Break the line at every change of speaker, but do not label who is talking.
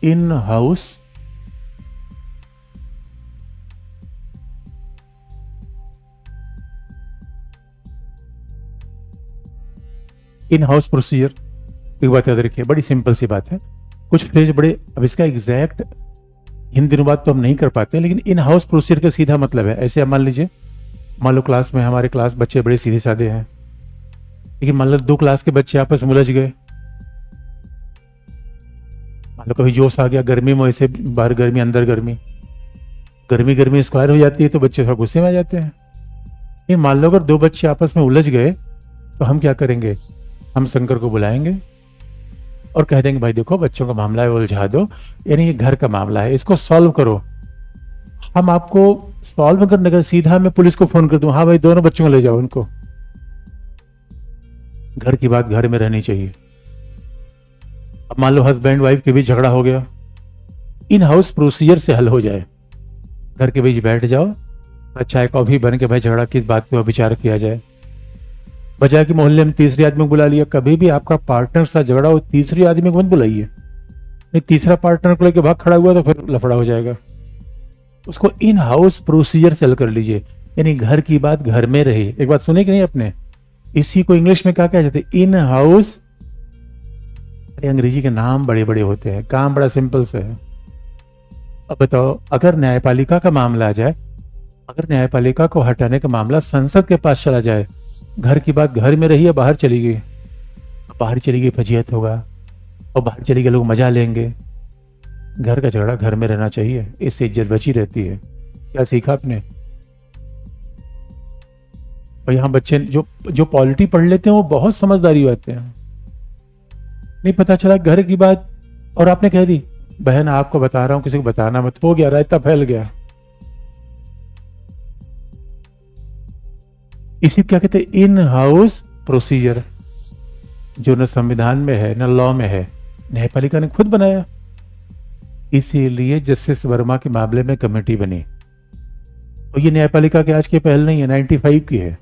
In house procedure. एक बात याद रखिए, बड़ी सिंपल सी बात है। कुछ फ्रेज बड़े, अब इसका एग्जैक्ट हिंदी अनुवाद तो हम नहीं कर पाते, लेकिन इन हाउस प्रोसीजर का सीधा मतलब है ऐसे। मान लीजिए, मान लो क्लास में, हमारे क्लास बच्चे बड़े सीधे साधे हैं, लेकिन मान लो 2 क्लास के बच्चे आपस में उलझ गए। मान लो कभी जोश आ गया, गर्मी में ऐसे, बाहर गर्मी अंदर गर्मी, गर्मी गर्मी स्क्वायर हो जाती है, तो बच्चे थोड़ा गुस्से में आ जाते हैं। ये मान लो अगर 2 बच्चे आपस में उलझ गए तो हम क्या करेंगे? हम शंकर को बुलाएंगे और कह देंगे भाई देखो बच्चों का मामला है, उलझा दो, यानी ये घर का मामला है, इसको सॉल्व करो। हम आपको सॉल्व करने का सीधा मैं पुलिस को फोन कर दूं, हाँ भाई दोनों बच्चों को ले जाओ उनको। घर की बात घर में रहनी चाहिए। अब मान लो हस्बैंड वाइफ के बीच झगड़ा हो गया, इन हाउस प्रोसीजर से हल हो जाए। घर के बीच बैठ जाओ, चाय कॉफी बन के भाई झगड़ा किस बात पे विचार किया जाए, बजाय कि मोहल्ले में तीसरे आदमी को बुला लिया। कभी भी आपका पार्टनर साथ झगड़ा हो, तीसरे आदमी को मत बुलाइए, नहीं तीसरा पार्टनर को लेकर भाग खड़ा हुआ तो फिर लफड़ा हो जाएगा। उसको इन हाउस प्रोसीजर से हल कर लीजिए, यानी घर की बात घर में रहे। एक बात सुने कि नहीं आपने, इसी को इंग्लिश में क्या कहा जाता है? In house. अंग्रेजी के नाम बड़े बड़े होते हैं, काम बड़ा सिंपल से है। अब बताओ, अगर न्यायपालिका का मामला आ जाए, अगर न्यायपालिका को हटाने का मामला संसद के पास चला जाए, घर की बात घर में रही है, बाहर चली गई, बाहर चली गई फजीहत होगा, और बाहर चली गए लोग मजा लेंगे। घर का झगड़ा घर में रहना चाहिए, इससे इज्जत बची रहती है। क्या सीखा आपने? और यहाँ बच्चे जो पॉलिटी पढ़ लेते हैं वो बहुत समझदारी होते हैं। नहीं पता चला घर की बात और आपने कह दी, बहन आपको बता रहा हूं, किसी को बताना मत, हो गया, रायता फैल गया। इसी क्या कहते हैं? इन हाउस प्रोसीजर, जो न संविधान में है न लॉ में है, न्यायपालिका ने खुद बनाया। इसीलिए जस्टिस वर्मा के मामले में कमेटी बनी, और ये न्यायपालिका के आज की पहल नहीं है, 95 की है।